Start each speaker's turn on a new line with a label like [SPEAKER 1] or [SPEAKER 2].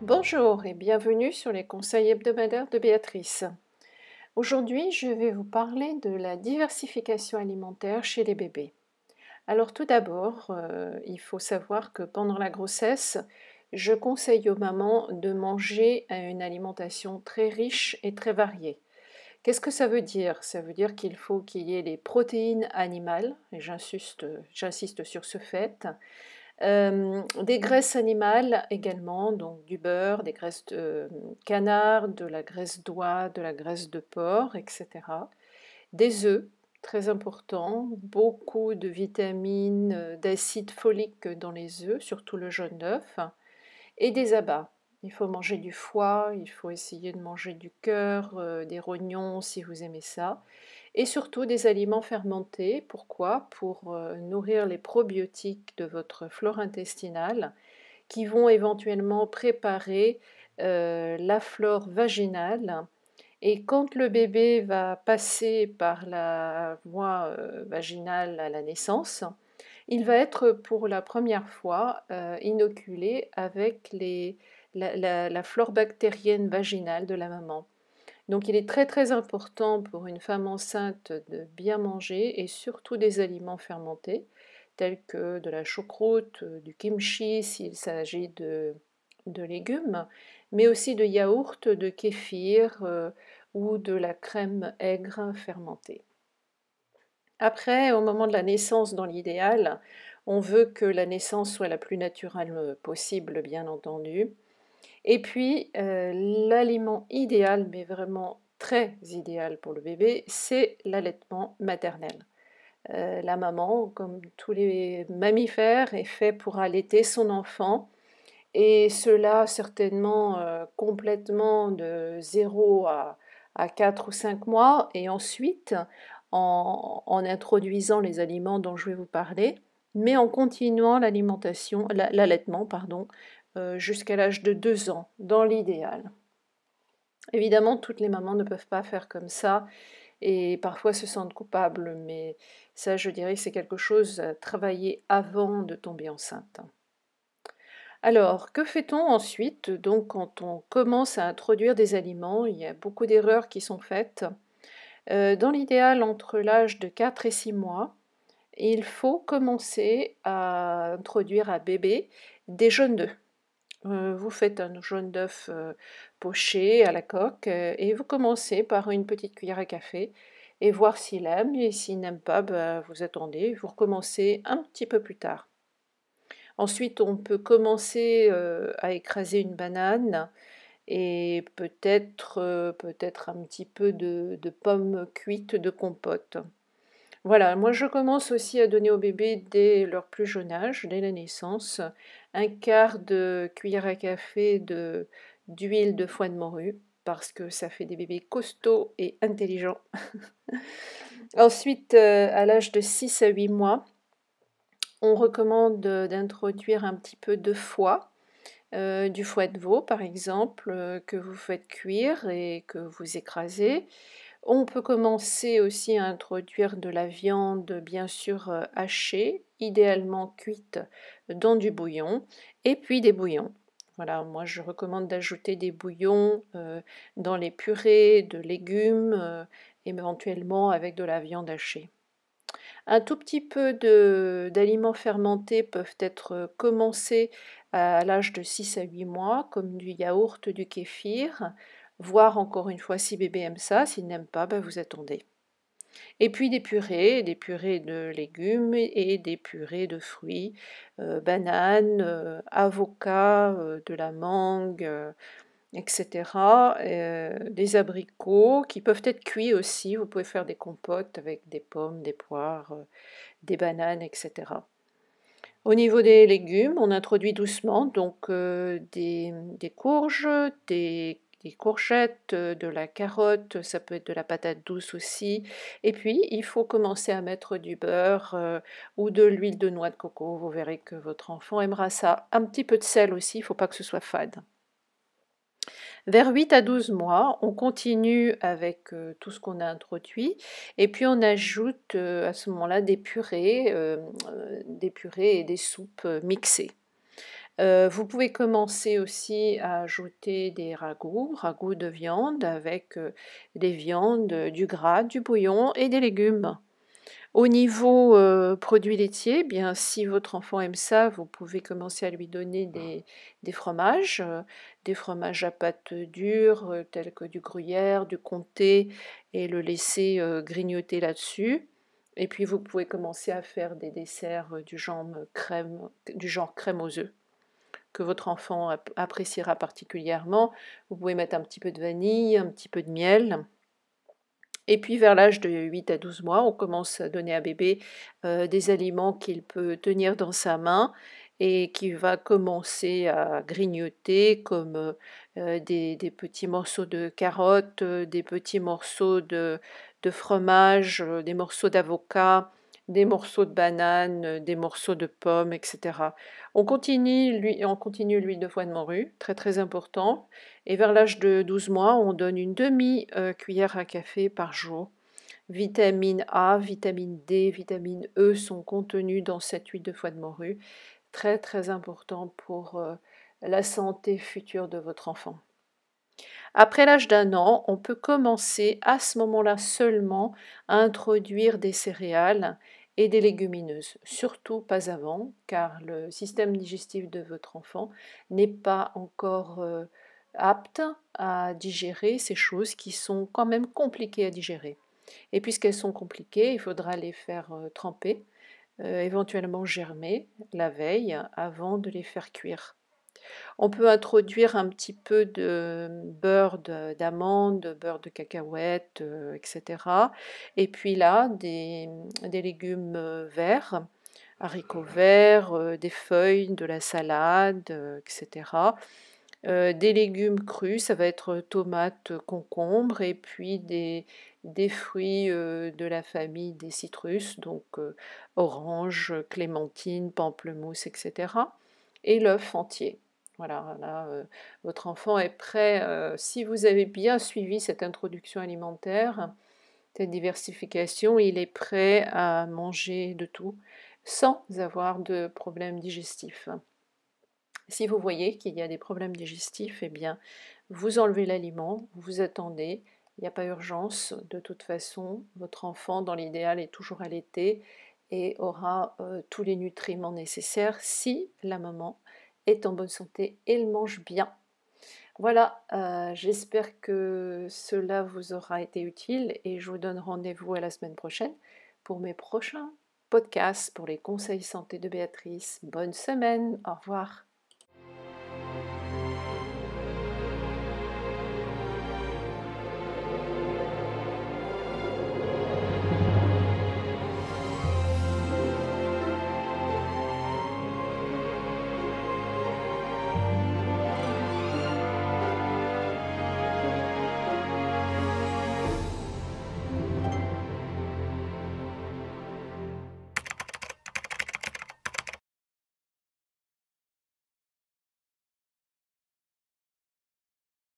[SPEAKER 1] Bonjour et bienvenue sur les conseils hebdomadaires de Béatrice. Aujourd'hui, je vais vous parler de la diversification alimentaire chez les bébés. Alors tout d'abord, il faut savoir que pendant la grossesse, je conseille aux mamans de manger une alimentation très riche et très variée. Qu'est-ce que ça veut dire? Ça veut dire qu'il faut qu'il y ait les protéines animales, et j'insiste sur ce fait, des graisses animales également, donc du beurre, des graisses de canard, de la graisse d'oie, de la graisse de porc, etc. Des œufs, très important, beaucoup de vitamines, d'acide folique dans les œufs, surtout le jaune d'œuf, et des abats. Il faut manger du foie, il faut essayer de manger du cœur, des rognons si vous aimez ça. Et surtout des aliments fermentés. Pourquoi? Pour nourrir les probiotiques de votre flore intestinale qui vont éventuellement préparer la flore vaginale. Et quand le bébé va passer par la voie vaginale à la naissance, il va être pour la première fois inoculé avec la flore bactérienne vaginale de la maman. Donc il est très très important pour une femme enceinte de bien manger et surtout des aliments fermentés tels que de la choucroute, du kimchi s'il s'agit de légumes, mais aussi de yaourt, de kéfir ou de la crème aigre fermentée. Après, au moment de la naissance, dans l'idéal, on veut que la naissance soit la plus naturelle possible, bien entendu. Et puis, l'aliment idéal, mais vraiment très idéal pour le bébé, c'est l'allaitement maternel. La maman, comme tous les mammifères, est fait pour allaiter son enfant, et cela certainement complètement de 0 à 4 ou 5 mois, et ensuite en introduisant les aliments dont je vais vous parler, mais en continuant l'allaitement, pardon, jusqu'à l'âge de 2 ans, dans l'idéal. Évidemment, toutes les mamans ne peuvent pas faire comme ça et parfois se sentent coupables, mais ça, je dirais que c'est quelque chose à travailler avant de tomber enceinte. Alors, que fait-on ensuite? Donc, quand on commence à introduire des aliments, il y a beaucoup d'erreurs qui sont faites. Dans l'idéal, entre l'âge de 4 et 6 mois, il faut commencer à introduire à bébé des jaunes d'œufs. Vous faites un jaune d'œuf poché à la coque et vous commencez par une petite cuillère à café et voir s'il aime, et s'il n'aime pas, vous attendez, vous recommencez un petit peu plus tard. Ensuite, on peut commencer à écraser une banane et peut-être un petit peu de pommes cuites de compote. Voilà, moi je commence aussi à donner aux bébés dès leur plus jeune âge, dès la naissance, un quart de cuillère à café d'huile de foie de morue, parce que ça fait des bébés costauds et intelligents. Ensuite, à l'âge de 6 à 8 mois, on recommande d'introduire un petit peu de foie, du foie de veau par exemple, que vous faites cuire et que vous écrasez. On peut commencer aussi à introduire de la viande, bien sûr, hachée, idéalement cuite dans du bouillon, et puis des bouillons. Voilà, moi je recommande d'ajouter des bouillons dans les purées de légumes, éventuellement avec de la viande hachée. Un tout petit peu d'aliments fermentés peuvent être commencés à l'âge de 6 à 8 mois, comme du yaourt, du kéfir, voir encore une fois si bébé aime ça. S'il n'aime pas, vous attendez. Et puis des purées de légumes et des purées de fruits, bananes, avocats, de la mangue, etc. Des abricots qui peuvent être cuits aussi. Vous pouvez faire des compotes avec des pommes, des poires, des bananes, etc. Au niveau des légumes, on introduit doucement donc des courges, des courgettes, de la carotte, ça peut être de la patate douce aussi. Et puis, il faut commencer à mettre du beurre ou de l'huile de noix de coco. Vous verrez que votre enfant aimera ça. Un petit peu de sel aussi, il ne faut pas que ce soit fade. Vers 8 à 12 mois, on continue avec tout ce qu'on a introduit et puis on ajoute à ce moment-là des purées et des soupes mixées. Vous pouvez commencer aussi à ajouter des ragoûts de viande avec, des viandes, du gras, du bouillon et des légumes. Au niveau, produits laitiers, eh bien, si votre enfant aime ça, vous pouvez commencer à lui donner des fromages à pâte dure, tels que du gruyère, du comté et le laisser, grignoter là-dessus. Et puis vous pouvez commencer à faire des desserts, du genre crème aux œufs, que votre enfant appréciera particulièrement. Vous pouvez mettre un petit peu de vanille, un petit peu de miel. Et puis vers l'âge de 8 à 12 mois, on commence à donner à bébé, des aliments qu'il peut tenir dans sa main et qui va commencer à grignoter comme, des petits morceaux de carottes, des petits morceaux de fromage, des morceaux d'avocat, des morceaux de banane, des morceaux de pommes et cetera. On continue l'huile de foie de morue, très, très important. Et vers l'âge de 12 mois, on donne une demi, cuillère à café par jour. Vitamine A, vitamine D, vitamine E sont contenues dans cette huile de foie de morue. Très très important pour la santé future de votre enfant. Après l'âge d'un an, on peut commencer à ce moment-là seulement à introduire des céréales et des légumineuses. Surtout pas avant, car le système digestif de votre enfant n'est pas encore apte à digérer ces choses qui sont quand même compliquées à digérer. Et puisqu'elles sont compliquées, il faudra les faire tremper, éventuellement germer la veille avant de les faire cuire. On peut introduire un petit peu de beurre d'amande, beurre de cacahuète, etc. Et puis là, des légumes verts, haricots verts, des feuilles, de la salade, etc. Des légumes crus, ça va être tomates, concombres, et puis des fruits de la famille des citrus, donc orange, clémentine, pamplemousse, etc. Et l'œuf entier. Voilà, là, votre enfant est prêt, si vous avez bien suivi cette introduction alimentaire, cette diversification, il est prêt à manger de tout sans avoir de problème digestif. Si vous voyez qu'il y a des problèmes digestifs, eh bien, vous enlevez l'aliment, vous attendez, il n'y a pas urgence. De toute façon, votre enfant, dans l'idéal, est toujours allaité et aura tous les nutriments nécessaires si la maman est en bonne santé et elle mange bien. Voilà, j'espère que cela vous aura été utile et je vous donne rendez-vous à la semaine prochaine pour mes prochains podcasts pour les conseils santé de Béatrice. Bonne semaine, au revoir.